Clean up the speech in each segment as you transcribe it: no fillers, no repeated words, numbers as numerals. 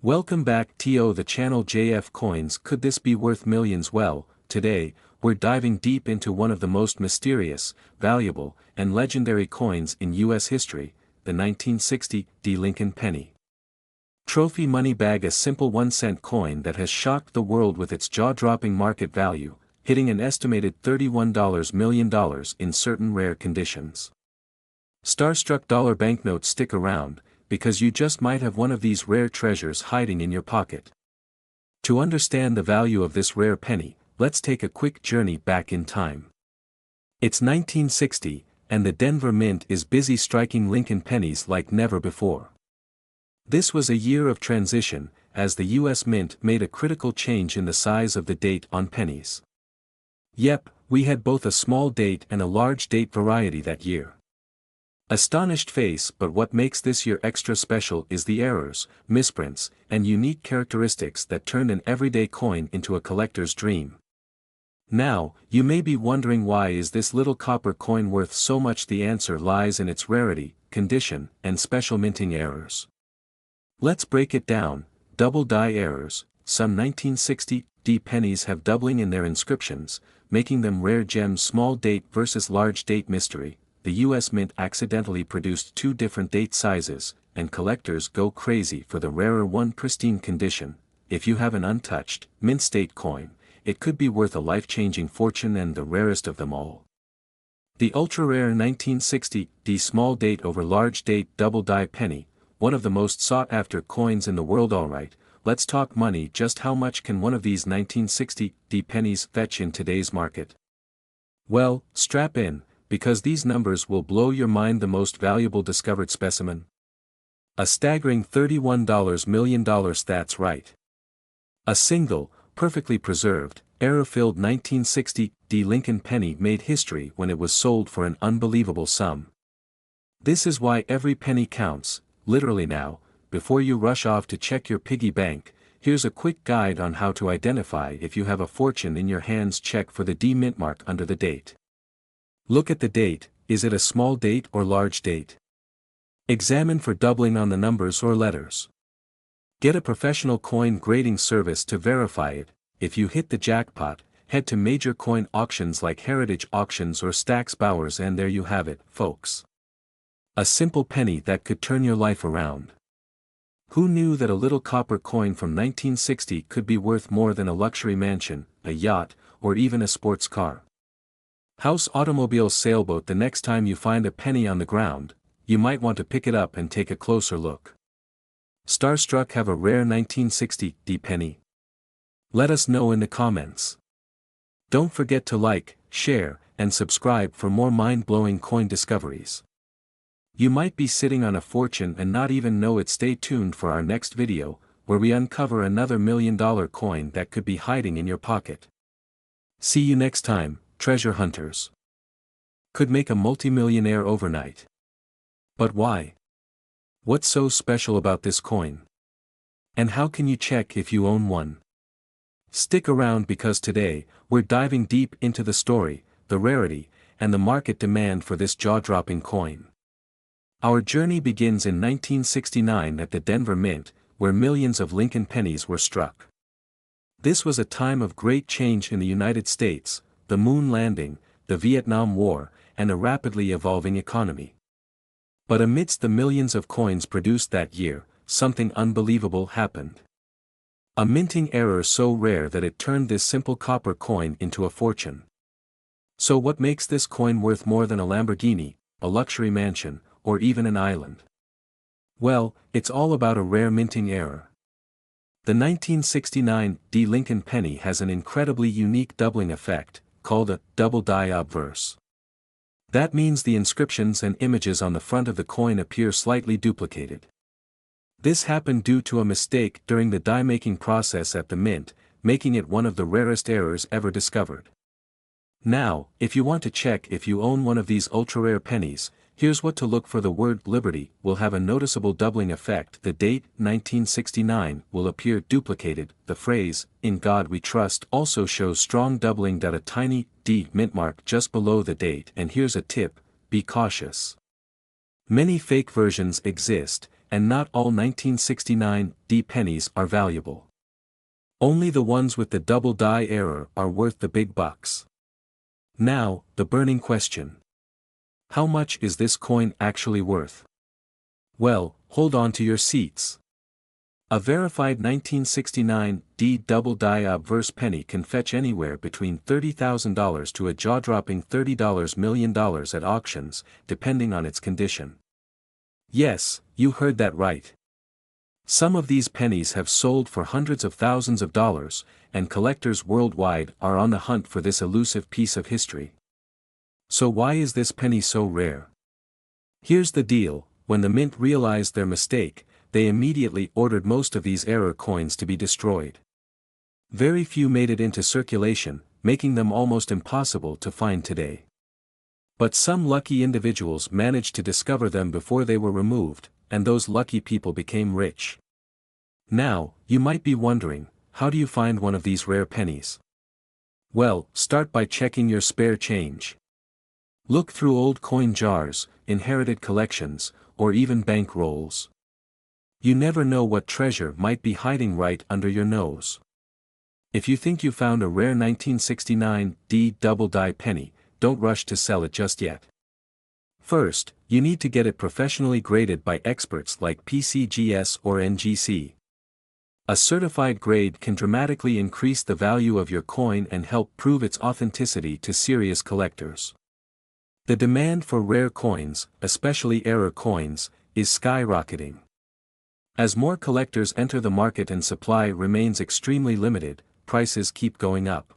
Welcome back to the channel. JF Coins. Could this be worth millions? Well, today, we're diving deep into one of the most mysterious, valuable, and legendary coins in US history, the 1960 Lincoln penny. Trophy money bag, a simple 1-cent coin that has shocked the world with its jaw-dropping market value, hitting an estimated $31 million in certain rare conditions. Starstruck dollar banknotes. Stick around, because you just might have one of these rare treasures hiding in your pocket. To understand the value of this rare penny, let's take a quick journey back in time. It's 1960, and the Denver Mint is busy striking Lincoln pennies like never before. This was a year of transition, as the US Mint made a critical change in the size of the date on pennies. Yep, we had both a small date and a large date variety that year. Astonished face. But what makes this year extra special is the errors, misprints, and unique characteristics that turned an everyday coin into a collector's dream. Now, you may be wondering, why is this little copper coin worth so much? The answer lies in its rarity, condition, and special minting errors. Let's break it down. Double die errors. Some 1960 pennies have doubling in their inscriptions, making them rare gems. Small date versus large date mystery. The US Mint accidentally produced two different date sizes, and collectors go crazy for the rarer one. Pristine condition. If you have an untouched, mint state coin, it could be worth a life-changing fortune. And the rarest of them all, the ultra-rare 1960 small date over large date double die penny, one of the most sought-after coins in the world. Alright, let's talk money. Just how much can one of these 1960 pennies fetch in today's market? Well, strap in, because these numbers will blow your mind. The most valuable discovered specimen? A staggering $31 million. That's right. A single, perfectly preserved, error-filled 1960 Lincoln penny made history when it was sold for an unbelievable sum. This is why every penny counts, literally. Now, before you rush off to check your piggy bank, here's a quick guide on how to identify if you have a fortune in your hands. Check for the D mint mark under the date. Look at the date. Is it a small date or large date? Examine for doubling on the numbers or letters. Get a professional coin grading service to verify it. If you hit the jackpot, head to major coin auctions like Heritage Auctions or Stack's Bowers, and there you have it, folks. A simple penny that could turn your life around. Who knew that a little copper coin from 1960 could be worth more than a luxury mansion, a yacht, or even a sports car? House, automobile, sailboat. The next time you find a penny on the ground, you might want to pick it up and take a closer look. Starstruck? Have a rare 1960 penny? Let us know in the comments. Don't forget to like, share, and subscribe for more mind-blowing coin discoveries. You might be sitting on a fortune and not even know it. Stay tuned for our next video, where we uncover another $1 million coin that could be hiding in your pocket. See you next time, treasure hunters. Could make a multimillionaire overnight. But why? What's so special about this coin? And how can you check if you own one? Stick around, because today, we're diving deep into the story, the rarity, and the market demand for this jaw-dropping coin. Our journey begins in 1969 at the Denver Mint, where millions of Lincoln pennies were struck. This was a time of great change in the United States, the moon landing, the Vietnam War, and a rapidly evolving economy. But amidst the millions of coins produced that year, something unbelievable happened. A minting error so rare that it turned this simple copper coin into a fortune. So what makes this coin worth more than a Lamborghini, a luxury mansion, or even an island? Well, it's all about a rare minting error. The 1969 Lincoln penny has an incredibly unique doubling effect, called a double die obverse. That means the inscriptions and images on the front of the coin appear slightly duplicated. This happened due to a mistake during the die-making process at the mint, making it one of the rarest errors ever discovered. Now, if you want to check if you own one of these ultra-rare pennies, here's what to look for. The word Liberty will have a noticeable doubling effect. The date, 1969, will appear duplicated. The phrase, "In God We Trust," also shows strong doubling. A tiny D mint mark just below the date. And here's a tip, be cautious. Many fake versions exist, and not all 1969D pennies are valuable. Only the ones with the double die error are worth the big bucks. Now, the burning question. How much is this coin actually worth? Well, hold on to your seats. A verified 1969D double die obverse penny can fetch anywhere between $30,000 to a jaw-dropping $30 million at auctions, depending on its condition. Yes, you heard that right. Some of these pennies have sold for hundreds of thousands of dollars, and collectors worldwide are on the hunt for this elusive piece of history. So why is this penny so rare? Here's the deal: when the mint realized their mistake, they immediately ordered most of these error coins to be destroyed. Very few made it into circulation, making them almost impossible to find today. But some lucky individuals managed to discover them before they were removed, and those lucky people became rich. Now, you might be wondering, how do you find one of these rare pennies? Well, start by checking your spare change. Look through old coin jars, inherited collections, or even bank rolls. You never know what treasure might be hiding right under your nose. If you think you found a rare 1969D double die penny, don't rush to sell it just yet. First, you need to get it professionally graded by experts like PCGS or NGC. A certified grade can dramatically increase the value of your coin and help prove its authenticity to serious collectors. The demand for rare coins, especially error coins, is skyrocketing. As more collectors enter the market and supply remains extremely limited, prices keep going up.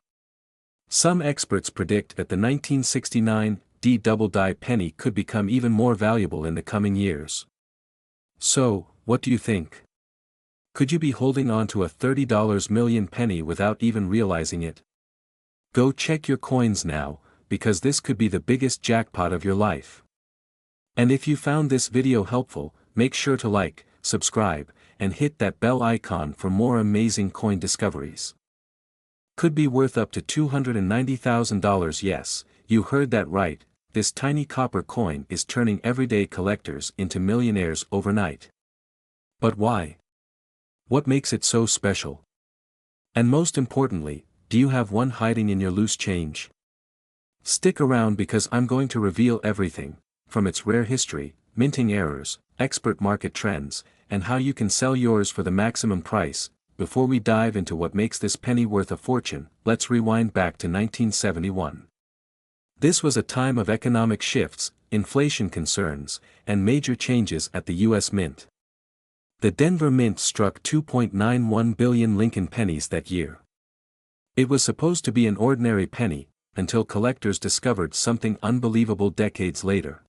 Some experts predict that the 1969D double die penny could become even more valuable in the coming years. So, what do you think? Could you be holding on to a $30 million penny without even realizing it? Go check your coins now, because this could be the biggest jackpot of your life. And if you found this video helpful, make sure to like, subscribe, and hit that bell icon for more amazing coin discoveries. Could be worth up to $290,000. Yes, you heard that right, this tiny copper coin is turning everyday collectors into millionaires overnight. But why? What makes it so special? And most importantly, do you have one hiding in your loose change? Stick around because I'm going to reveal everything, from its rare history, minting errors, expert market trends, and how you can sell yours for the maximum price. Before we dive into what makes this penny worth a fortune, let's rewind back to 1971. This was a time of economic shifts, inflation concerns, and major changes at the U.S. Mint. The Denver Mint struck 2.91 billion Lincoln pennies that year. It was supposed to be an ordinary penny, until collectors discovered something unbelievable decades later.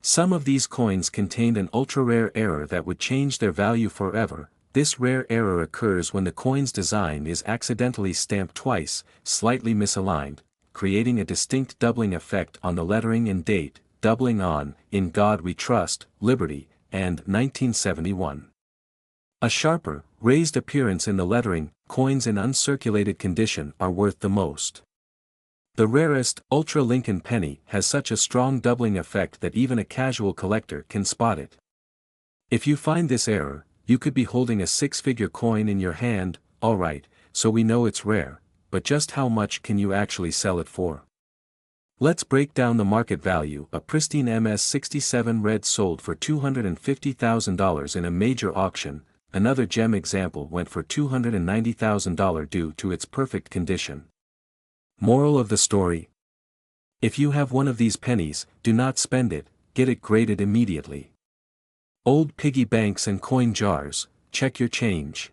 Some of these coins contained an ultra-rare error that would change their value forever. This rare error occurs when the coin's design is accidentally stamped twice, slightly misaligned, creating a distinct doubling effect on the lettering and date, doubling on, "In God We Trust," "Liberty," and 1971. A sharper, raised appearance in the lettering, coins in uncirculated condition are worth the most. The rarest, Ultra Lincoln penny has such a strong doubling effect that even a casual collector can spot it. If you find this error, you could be holding a six-figure coin in your hand. Alright, so we know it's rare, but just how much can you actually sell it for? Let's break down the market value. A pristine MS-67 red sold for $250,000 in a major auction. Another gem example went for $290,000 due to its perfect condition. Moral of the story: if you have one of these pennies, do not spend it, get it graded immediately. Old piggy banks and coin jars, check your change.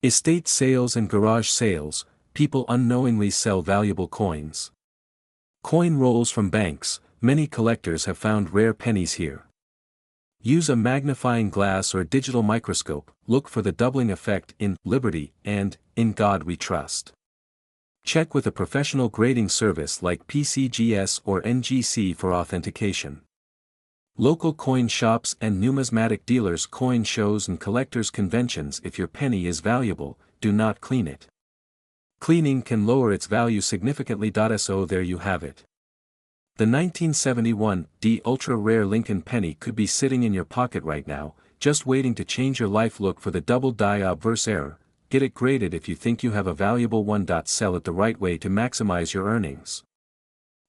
Estate sales and garage sales, people unknowingly sell valuable coins. Coin rolls from banks, many collectors have found rare pennies here. Use a magnifying glass or digital microscope, look for the doubling effect in "Liberty" and "In God We Trust." Check with a professional grading service like PCGS or NGC for authentication. Local coin shops and numismatic dealers, coin shows and collectors' conventions. If your penny is valuable, do not clean it. Cleaning can lower its value significantly. So there you have it. The 1971D ultra-rare Lincoln penny could be sitting in your pocket right now, just waiting to change your life. Look for the double die obverse error, get it graded if you think you have a valuable one. Sell it the right way to maximize your earnings.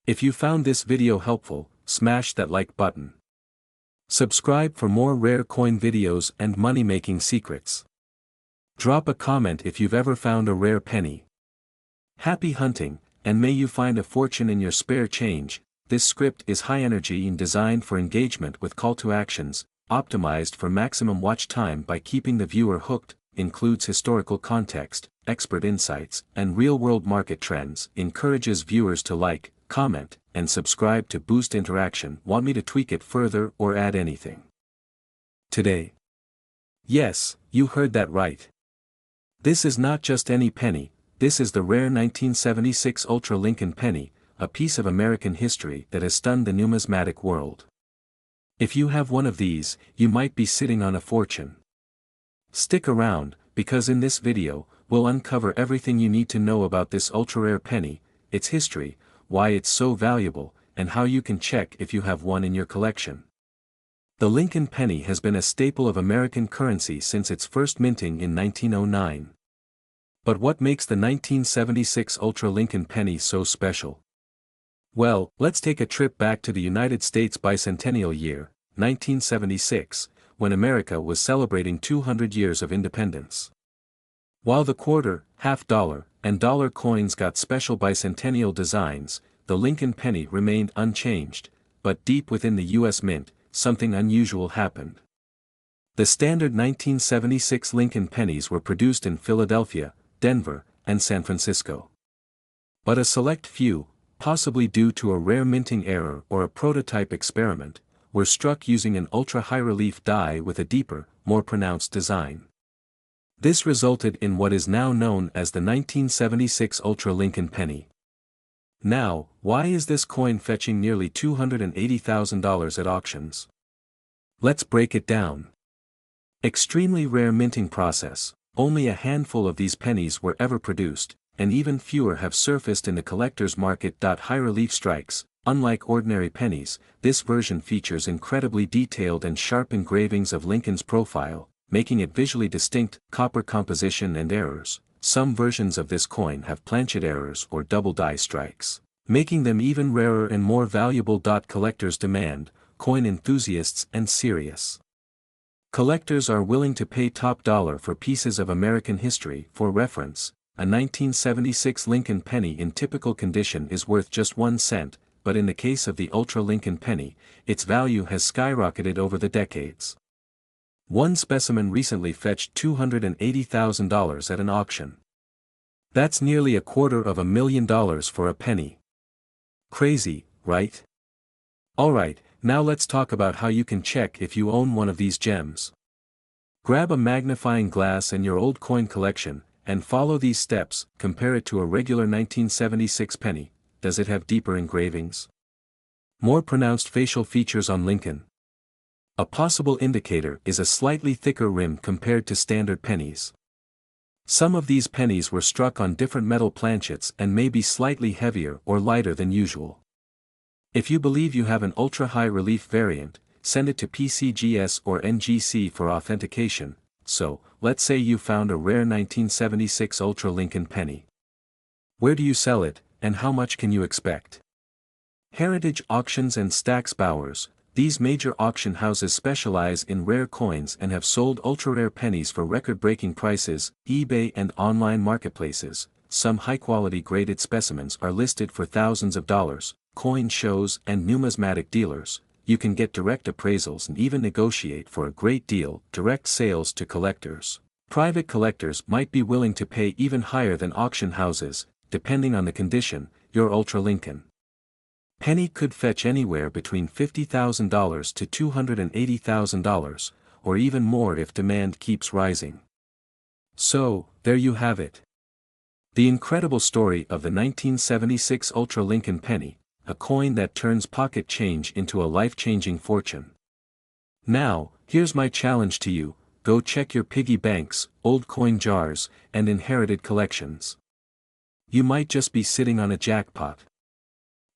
If you found this video helpful, smash that like button. Subscribe for more rare coin videos and money-making secrets. Drop a comment if you've ever found a rare penny. Happy hunting, and may you find a fortune in your spare change. This script is high energy and designed for engagement with call to actions, optimized for maximum watch time by keeping the viewer hooked, includes historical context, expert insights, and real-world market trends, encourages viewers to like, comment, and subscribe to boost interaction. Want me to tweak it further or add anything today? Yes, you heard that right. This is not just any penny, this is the rare 1976 Ultra Lincoln penny, a piece of American history that has stunned the numismatic world. If you have one of these, you might be sitting on a fortune. Stick around, because in this video, we'll uncover everything you need to know about this ultra-rare penny, its history, why it's so valuable, and how you can check if you have one in your collection. The Lincoln penny has been a staple of American currency since its first minting in 1909. But what makes the 1976 Ultra Lincoln penny so special? Well, let's take a trip back to the United States bicentennial year, 1976, when America was celebrating 200 years of independence. While the quarter, half dollar, and dollar coins got special bicentennial designs, the Lincoln penny remained unchanged, but deep within the U.S. Mint, something unusual happened. The standard 1976 Lincoln pennies were produced in Philadelphia, Denver, and San Francisco. But a select few, possibly due to a rare minting error or a prototype experiment, were struck using an ultra-high-relief die with a deeper, more pronounced design. This resulted in what is now known as the 1976 Ultra Lincoln penny. Now, why is this coin fetching nearly $280,000 at auctions? Let's break it down. Extremely rare minting process. Only a handful of these pennies were ever produced, and even fewer have surfaced in the collector's market. High-relief strikes. Unlike ordinary pennies, this version features incredibly detailed and sharp engravings of Lincoln's profile, making it visually distinct. Copper composition and errors. Some versions of this coin have planchet errors or double die strikes, making them even rarer and more valuable. Collectors demand, coin enthusiasts and serious collectors are willing to pay top dollar for pieces of American history. For reference, a 1976 Lincoln penny in typical condition is worth just 1 cent, but in the case of the Ultra Lincoln penny, its value has skyrocketed over the decades. One specimen recently fetched $280,000 at an auction. That's nearly $250,000 for a penny. Crazy, right? Alright, now let's talk about how you can check if you own one of these gems. Grab a magnifying glass and your old coin collection, and follow these steps. Compare it to a regular 1976 penny. Does it have deeper engravings? More pronounced facial features on Lincoln? A possible indicator is a slightly thicker rim compared to standard pennies. Some of these pennies were struck on different metal planchets and may be slightly heavier or lighter than usual. If you believe you have an ultra-high relief variant, send it to PCGS or NGC for authentication. So, let's say you found a rare 1976 Ultra Lincoln penny. Where do you sell it, and how much can you expect? Heritage Auctions and Stack's Bowers. These major auction houses specialize in rare coins and have sold ultra-rare pennies for record-breaking prices. eBay and online marketplaces. Some high-quality graded specimens are listed for thousands of dollars. Coin shows and numismatic dealers. You can get direct appraisals and even negotiate for a great deal. Direct sales to collectors. Private collectors might be willing to pay even higher than auction houses, depending on the condition. Your Ultra Lincoln penny could fetch anywhere between $50,000 to $280,000, or even more if demand keeps rising. So, there you have it. The incredible story of the 1976 Ultra Lincoln penny, a coin that turns pocket change into a life-changing fortune. Now, here's my challenge to you: go check your piggy banks, old coin jars, and inherited collections. You might just be sitting on a jackpot.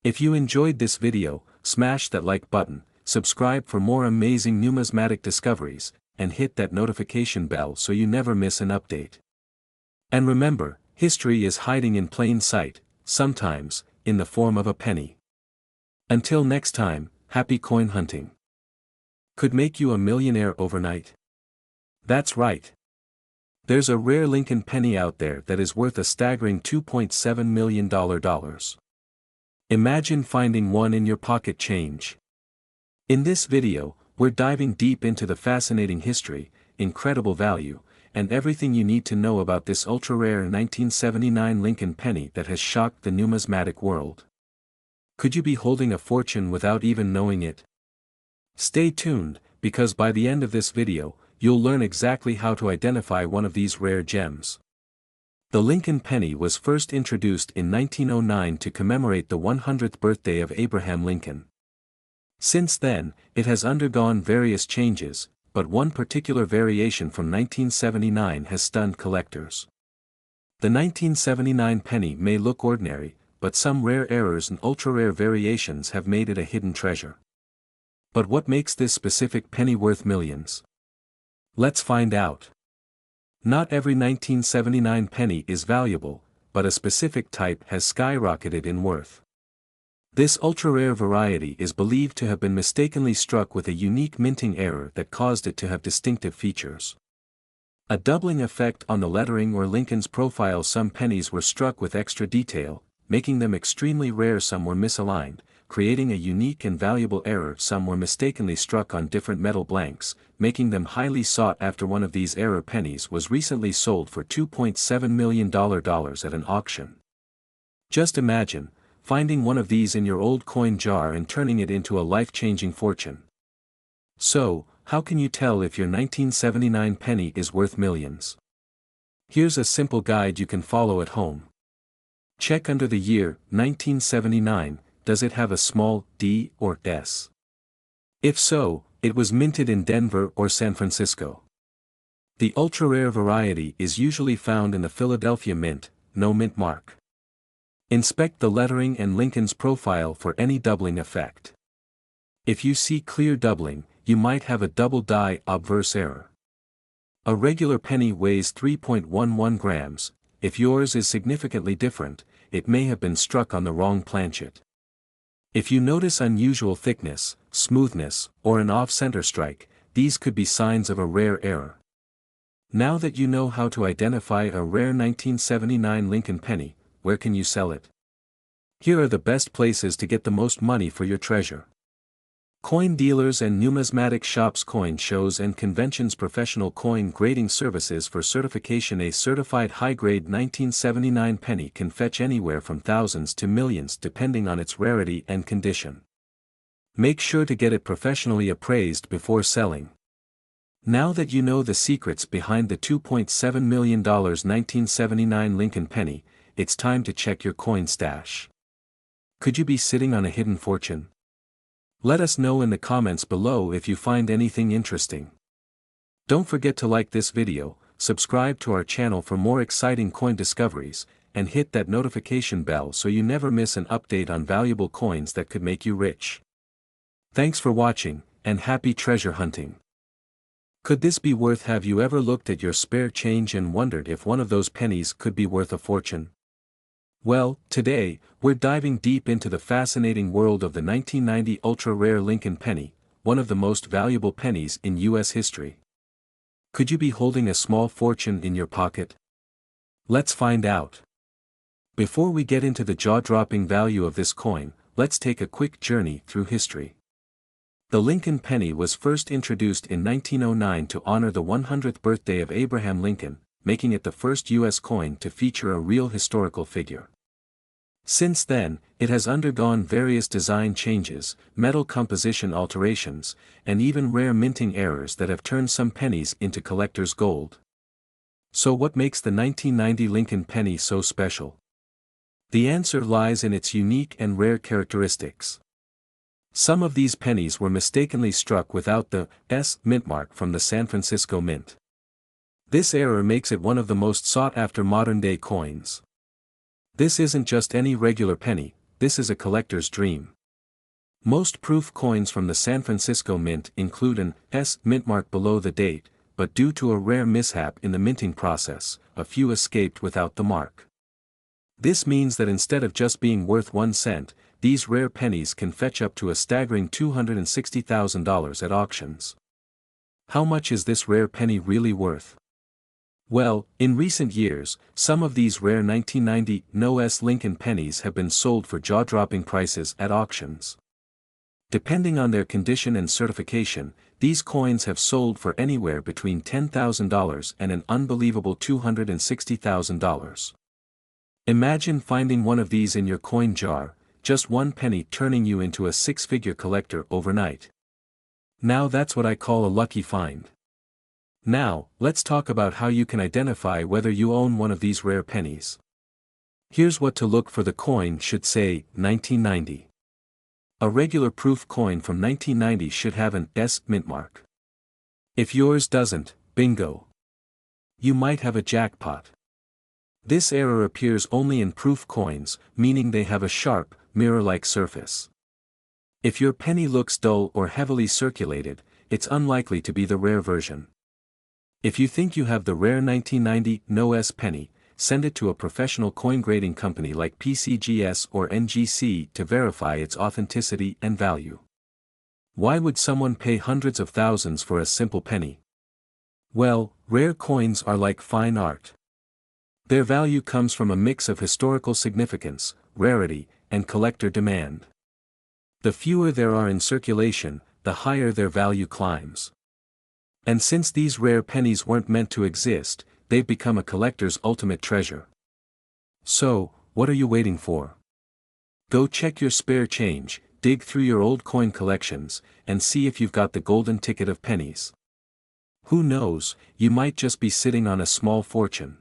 If you enjoyed this video, smash that like button, subscribe for more amazing numismatic discoveries, and hit that notification bell so you never miss an update. And remember, history is hiding in plain sight, sometimes, in the form of a penny. Until next time, happy coin hunting. Could make you a millionaire overnight? That's right. There's a rare Lincoln penny out there that is worth a staggering $2.7 million. Imagine finding one in your pocket change. In this video, we're diving deep into the fascinating history, incredible value, and everything you need to know about this ultra-rare 1979 Lincoln penny that has shocked the numismatic world. Could you be holding a fortune without even knowing it? Stay tuned, because by the end of this video, you'll learn exactly how to identify one of these rare gems. The Lincoln penny was first introduced in 1909 to commemorate the 100th birthday of Abraham Lincoln. Since then, it has undergone various changes, but one particular variation from 1979 has stunned collectors. The 1979 penny may look ordinary, but some rare errors and ultra-rare variations have made it a hidden treasure. But what makes this specific penny worth millions? Let's find out. Not every 1979 penny is valuable, but a specific type has skyrocketed in worth. This ultra-rare variety is believed to have been mistakenly struck with a unique minting error that caused it to have distinctive features. A doubling effect on the lettering or Lincoln's profile. Some pennies were struck with extra detail, making them extremely rare. Some were misaligned, creating a unique and valuable error. Some were mistakenly struck on different metal blanks, making them highly sought after. One of these error pennies was recently sold for $2.7 million at an auction. Just imagine, finding one of these in your old coin jar and turning it into a life-changing fortune. So, how can you tell if your 1979 penny is worth millions? Here's a simple guide you can follow at home. Check under the year, 1979, does it have a small d or s? If so, it was minted in Denver or San Francisco. The ultra-rare variety is usually found in the Philadelphia Mint, no mint mark. Inspect the lettering and Lincoln's profile for any doubling effect. If you see clear doubling, you might have a double die obverse error. A regular penny weighs 3.11 grams, if yours is significantly different, it may have been struck on the wrong planchet. If you notice unusual thickness, smoothness, or an off-center strike, these could be signs of a rare error. Now that you know how to identify a rare 1979 Lincoln penny, where can you sell it? Here are the best places to get the most money for your treasure. Coin dealers and numismatic shops. Coin shows and conventions. Professional coin grading services for certification. A certified high-grade 1979 penny can fetch anywhere from thousands to millions depending on its rarity and condition. Make sure to get it professionally appraised before selling. Now that you know the secrets behind the $2.7 million 1979 Lincoln penny, it's time to check your coin stash. Could you be sitting on a hidden fortune? Let us know in the comments below if you find anything interesting. Don't forget to like this video, subscribe to our channel for more exciting coin discoveries, and hit that notification bell so you never miss an update on valuable coins that could make you rich. Thanks for watching, and happy treasure hunting. Could this be worth? Have you ever looked at your spare change and wondered if one of those pennies could be worth a fortune? Well, today, we're diving deep into the fascinating world of the 1990 ultra-rare Lincoln penny, one of the most valuable pennies in U.S. history. Could you be holding a small fortune in your pocket? Let's find out. Before we get into the jaw-dropping value of this coin, let's take a quick journey through history. The Lincoln penny was first introduced in 1909 to honor the 100th birthday of Abraham Lincoln, making it the first U.S. coin to feature a real historical figure. Since then, it has undergone various design changes, metal composition alterations, and even rare minting errors that have turned some pennies into collector's gold. So what makes the 1990 Lincoln penny so special? The answer lies in its unique and rare characteristics. Some of these pennies were mistakenly struck without the S mint mark from the San Francisco Mint. This error makes it one of the most sought-after modern-day coins. This isn't just any regular penny, this is a collector's dream. Most proof coins from the San Francisco Mint include an S mint mark below the date, but due to a rare mishap in the minting process, a few escaped without the mark. This means that instead of just being worth 1 cent, these rare pennies can fetch up to a staggering $260,000 at auctions. How much is this rare penny really worth? Well, in recent years, some of these rare 1990 No-S Lincoln pennies have been sold for jaw-dropping prices at auctions. Depending on their condition and certification, these coins have sold for anywhere between $10,000 and an unbelievable $260,000. Imagine finding one of these in your coin jar, just 1 penny turning you into a 6-figure collector overnight. Now that's what I call a lucky find. Now, let's talk about how you can identify whether you own one of these rare pennies. Here's what to look for. The coin should say 1990. A regular proof coin from 1990 should have an S mint mark. If yours doesn't, bingo. You might have a jackpot. This error appears only in proof coins, meaning they have a sharp, mirror-like surface. If your penny looks dull or heavily circulated, it's unlikely to be the rare version. If you think you have the rare 1990 No-S penny, send it to a professional coin grading company like PCGS or NGC to verify its authenticity and value. Why would someone pay hundreds of thousands for a simple penny? Well, rare coins are like fine art. Their value comes from a mix of historical significance, rarity, and collector demand. The fewer there are in circulation, the higher their value climbs. And since these rare pennies weren't meant to exist, they've become a collector's ultimate treasure. So, what are you waiting for? Go check your spare change, dig through your old coin collections, and see if you've got the golden ticket of pennies. Who knows, you might just be sitting on a small fortune.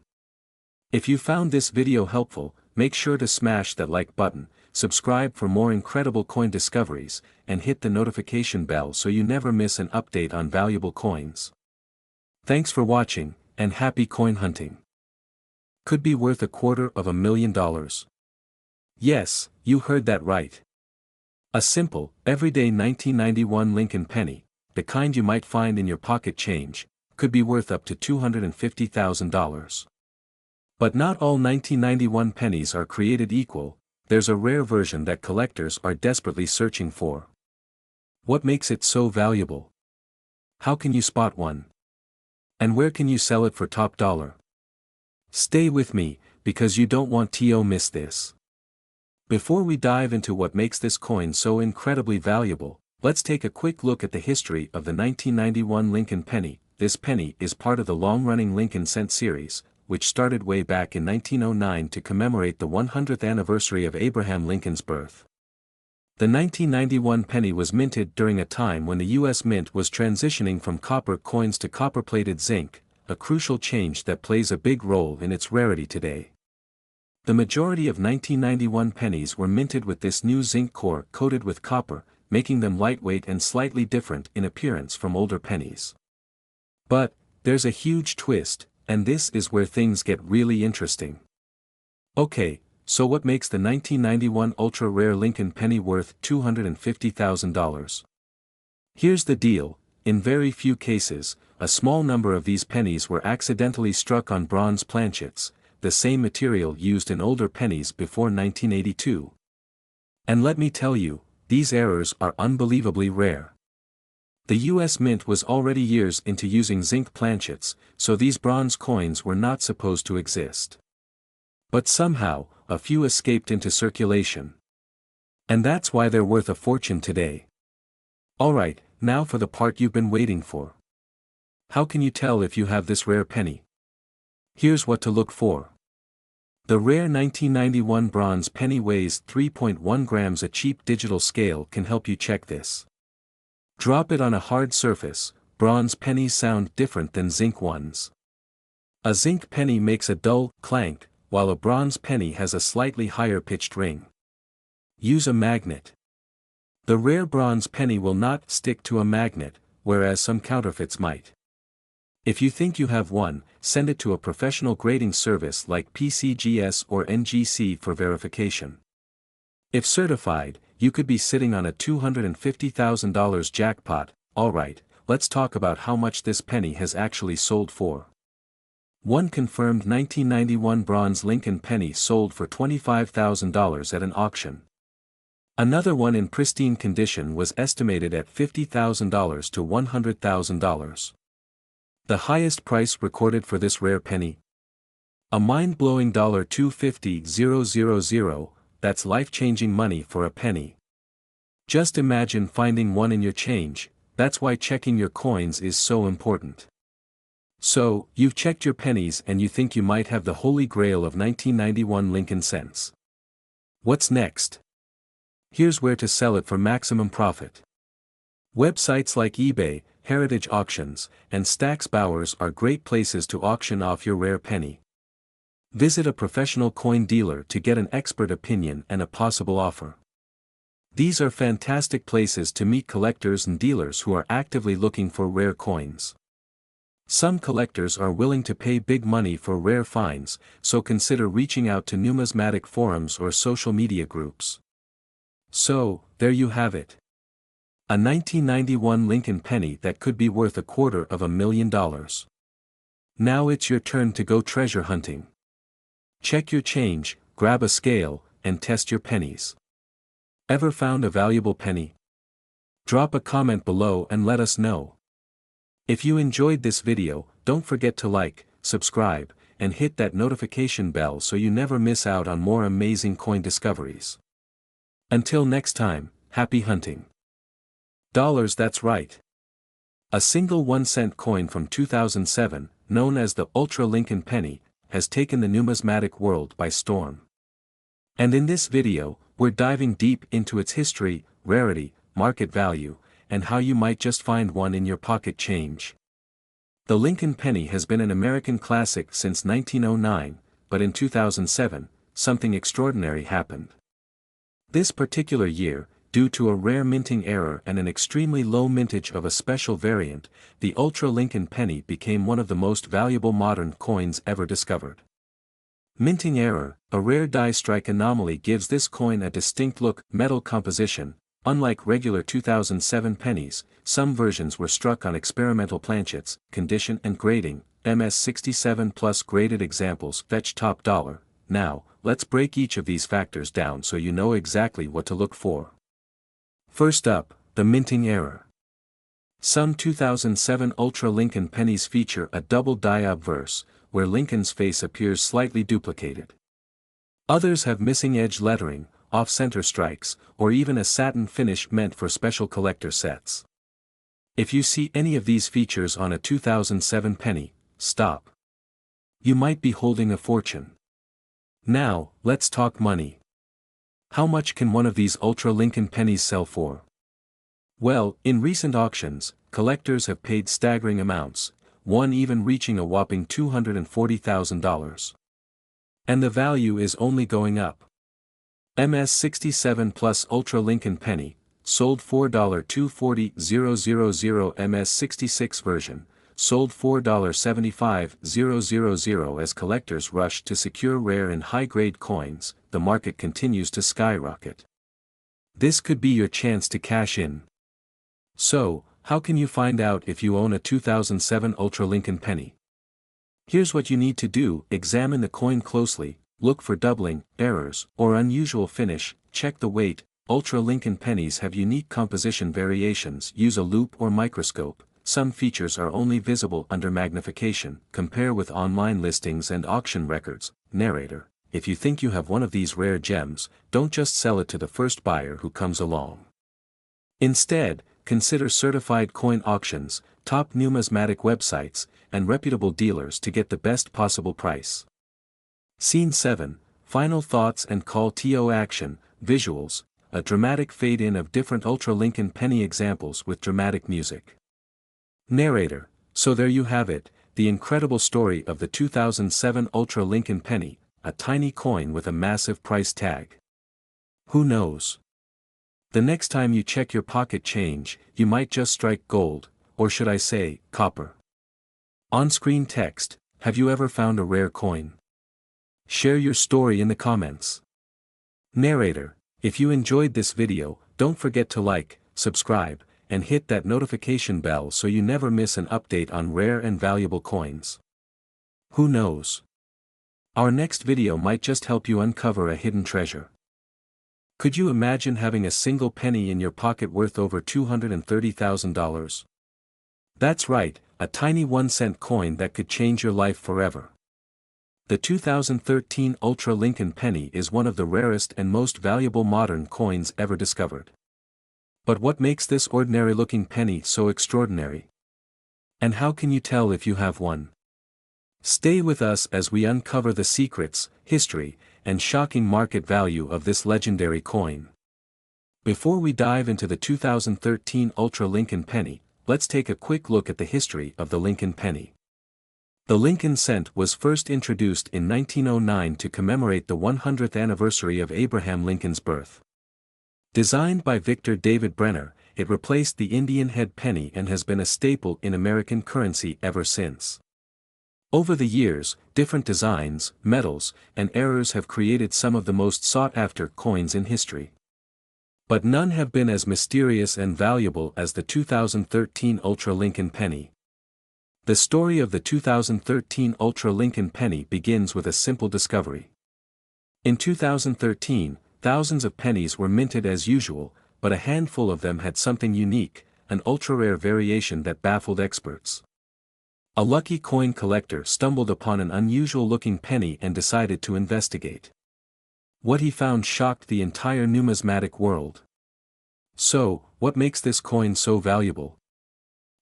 If you found this video helpful, make sure to smash that like button, subscribe for more incredible coin discoveries, and hit the notification bell so you never miss an update on valuable coins. Thanks for watching, and happy coin hunting. Could be worth $250,000. Yes, you heard that right. A simple, everyday 1991 Lincoln penny, the kind you might find in your pocket change, could be worth up to $250,000. But not all 1991 pennies are created equal. There's a rare version that collectors are desperately searching for. What makes it so valuable? How can you spot one? And where can you sell it for top dollar? Stay with me, because you don't want to miss this. Before we dive into what makes this coin so incredibly valuable, let's take a quick look at the history of the 1991 Lincoln penny. This penny is part of the long-running Lincoln cent series, which started way back in 1909 to commemorate the 100th anniversary of Abraham Lincoln's birth. The 1991 penny was minted during a time when the U.S. Mint was transitioning from copper coins to copper-plated zinc, a crucial change that plays a big role in its rarity today. The majority of 1991 pennies were minted with this new zinc core coated with copper, making them lightweight and slightly different in appearance from older pennies. But, there's a huge twist, and this is where things get really interesting. Okay, so what makes the 1991 ultra-rare Lincoln penny worth $250,000? Here's the deal, in very few cases, a small number of these pennies were accidentally struck on bronze planchets, the same material used in older pennies before 1982. And let me tell you, these errors are unbelievably rare. The U.S. Mint was already years into using zinc planchets, so these bronze coins were not supposed to exist. But somehow, a few escaped into circulation. And that's why they're worth a fortune today. Alright, now for the part you've been waiting for. How can you tell if you have this rare penny? Here's what to look for. The rare 1991 bronze penny weighs 3.1 grams. A cheap digital scale can help you check this. Drop it on a hard surface. Bronze pennies sound different than zinc ones. A zinc penny makes a dull clank, while a bronze penny has a slightly higher pitched ring. Use a magnet. The rare bronze penny will not stick to a magnet, whereas some counterfeits might. If you think you have one, send it to a professional grading service like PCGS or NGC for verification. If certified, you could be sitting on a $250,000 jackpot. Alright, let's talk about how much this penny has actually sold for. One confirmed 1991 bronze Lincoln penny sold for $25,000 at an auction. Another one in pristine condition was estimated at $50,000 to $100,000. The highest price recorded for this rare penny? A mind-blowing $250,000, that's life-changing money for a penny. Just imagine finding one in your change, that's why checking your coins is so important. So, you've checked your pennies and you think you might have the holy grail of 1991 Lincoln cents. What's next? Here's where to sell it for maximum profit. Websites like eBay, Heritage Auctions, and Stack's Bowers are great places to auction off your rare penny. Visit a professional coin dealer to get an expert opinion and a possible offer. These are fantastic places to meet collectors and dealers who are actively looking for rare coins. Some collectors are willing to pay big money for rare finds, so consider reaching out to numismatic forums or social media groups. So, there you have it. A 1991 Lincoln penny that could be worth $250,000. Now it's your turn to go treasure hunting. Check your change, grab a scale, and test your pennies. Ever found a valuable penny? Drop a comment below and let us know. If you enjoyed this video, don't forget to like, subscribe, and hit that notification bell so you never miss out on more amazing coin discoveries. Until next time, happy hunting. Dollars, that's right. A single 1-cent coin from 2007, known as the Ultra Lincoln Penny, has taken the numismatic world by storm. And in this video, we're diving deep into its history, rarity, market value, and how you might just find one in your pocket change. The Lincoln penny has been an American classic since 1909, but in 2007, something extraordinary happened. This particular year, due to a rare minting error and an extremely low mintage of a special variant, the Ultra Lincoln penny became one of the most valuable modern coins ever discovered. Minting error, a rare die strike anomaly, gives this coin a distinct look, metal composition. Unlike regular 2007 pennies, some versions were struck on experimental planchets, condition and grading. MS67 plus graded examples fetch top dollar. Now, let's break each of these factors down so you know exactly what to look for. First up, the minting error. Some 2007 Ultra Lincoln pennies feature a double die obverse, where Lincoln's face appears slightly duplicated. Others have missing edge lettering, off-center strikes, or even a satin finish meant for special collector sets. If you see any of these features on a 2007 penny, stop. You might be holding a fortune. Now, let's talk money. How much can one of these Ultra Lincoln pennies sell for? Well, in recent auctions, collectors have paid staggering amounts, one even reaching a whopping $240,000. And the value is only going up. MS67 plus Ultra Lincoln penny, sold $4,240,000. MS66 version, sold $4,75000. As collectors rush to secure rare and high-grade coins, the market continues to skyrocket. This could be your chance to cash in. So, how can you find out if you own a 2007 Ultra Lincoln penny? Here's what you need to do: examine the coin closely, look for doubling, errors, or unusual finish, check the weight. Ultra Lincoln pennies have unique composition variations. Use a loupe or microscope. Some features are only visible under magnification. Compare with online listings and auction records. Narrator: if you think you have one of these rare gems, don't just sell it to the first buyer who comes along. Instead, consider certified coin auctions, top numismatic websites, and reputable dealers to get the best possible price. Scene 7, Final Thoughts and Call to Action. Visuals, a dramatic fade-in of different Ultra Lincoln penny examples with dramatic music. Narrator: so there you have it, the incredible story of the 2007 Ultra Lincoln penny, a tiny coin with a massive price tag. Who knows? The next time you check your pocket change, you might just strike gold, or should I say, copper. On-screen text: have you ever found a rare coin? Share your story in the comments. Narrator: If you enjoyed this video, don't forget to like, subscribe, and hit that notification bell so you never miss an update on rare and valuable coins. Who knows? Our next video might just help you uncover a hidden treasure. Could you imagine having a single penny in your pocket worth over $230,000? That's right, a tiny 1-cent coin that could change your life forever. The 2013 Ultra Lincoln Penny is one of the rarest and most valuable modern coins ever discovered. But what makes this ordinary-looking penny so extraordinary? And how can you tell if you have one? Stay with us as we uncover the secrets, history, and shocking market value of this legendary coin. Before we dive into the 2013 Ultra Lincoln Penny, let's take a quick look at the history of the Lincoln Penny. The Lincoln cent was first introduced in 1909 to commemorate the 100th anniversary of Abraham Lincoln's birth. Designed by Victor David Brenner, it replaced the Indian head penny and has been a staple in American currency ever since. Over the years, different designs, metals, and eras have created some of the most sought-after coins in history. But none have been as mysterious and valuable as the 2013 Ultra Lincoln Penny. The story of the 2013 Ultra Lincoln Penny begins with a simple discovery. In 2013, thousands of pennies were minted as usual, but a handful of them had something unique, an ultra-rare variation that baffled experts. A lucky coin collector stumbled upon an unusual-looking penny and decided to investigate. What he found shocked the entire numismatic world. So, what makes this coin so valuable?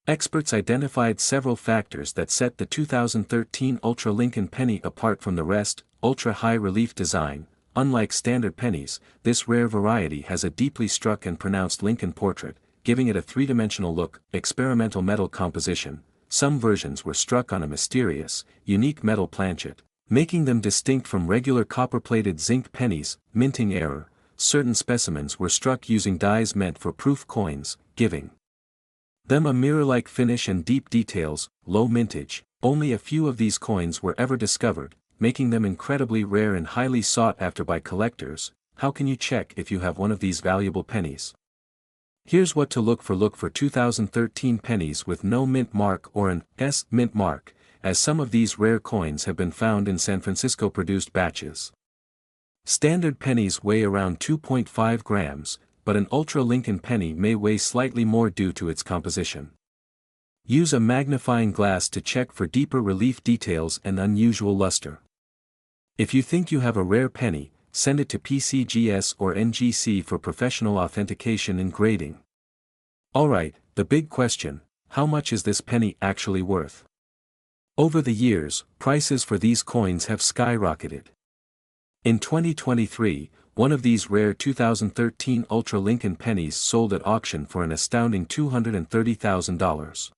Experts identified several factors that set the 2013 Ultra Lincoln Penny apart from the rest. Ultra-high relief design. Unlike standard pennies, this rare variety has a deeply struck and pronounced Lincoln portrait, giving it a three-dimensional look. Experimental metal composition. Some versions were struck on a mysterious, unique metal planchet, making them distinct from regular copper-plated zinc pennies. Minting error. Certain specimens were struck using dies meant for proof coins, giving them a mirror-like finish and deep details. Low mintage. Only a few of these coins were ever discovered, making them incredibly rare and highly sought after by collectors. How can you check if you have one of these valuable pennies? Here's what to look for. Look for 2013 pennies with no mint mark or an S mint mark, as some of these rare coins have been found in San Francisco produced batches. Standard pennies weigh around 2.5 grams, but an Ultra Lincoln Penny may weigh slightly more due to its composition. Use a magnifying glass to check for deeper relief details and unusual luster. If you think you have a rare penny, send it to PCGS or NGC for professional authentication and grading. Alright, the big question: how much is this penny actually worth? Over the years, prices for these coins have skyrocketed. In 2023, one of these rare 2013 Ultra Lincoln pennies sold at auction for an astounding $230,000.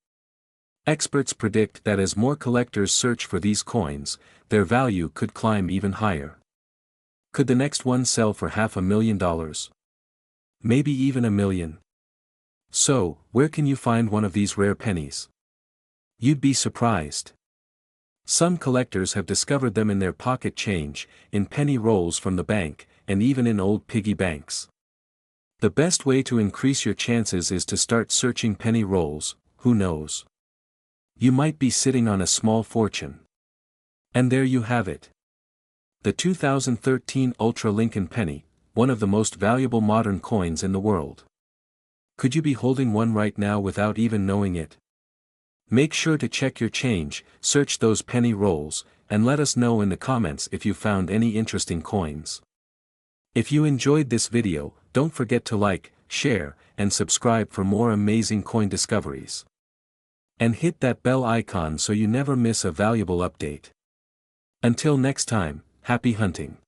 Experts predict that as more collectors search for these coins, their value could climb even higher. Could the next one sell for $500,000? Maybe even $1 million? So, where can you find one of these rare pennies? You'd be surprised. Some collectors have discovered them in their pocket change, in penny rolls from the bank, and even in old piggy banks. The best way to increase your chances is to start searching penny rolls. Who knows? You might be sitting on a small fortune. And there you have it. The 2013 Ultra Lincoln Penny, one of the most valuable modern coins in the world. Could you be holding one right now without even knowing it? Make sure to check your change, search those penny rolls, and let us know in the comments if you found any interesting coins. If you enjoyed this video, don't forget to like, share, and subscribe for more amazing coin discoveries. And hit that bell icon so you never miss a valuable update. Until next time, happy hunting.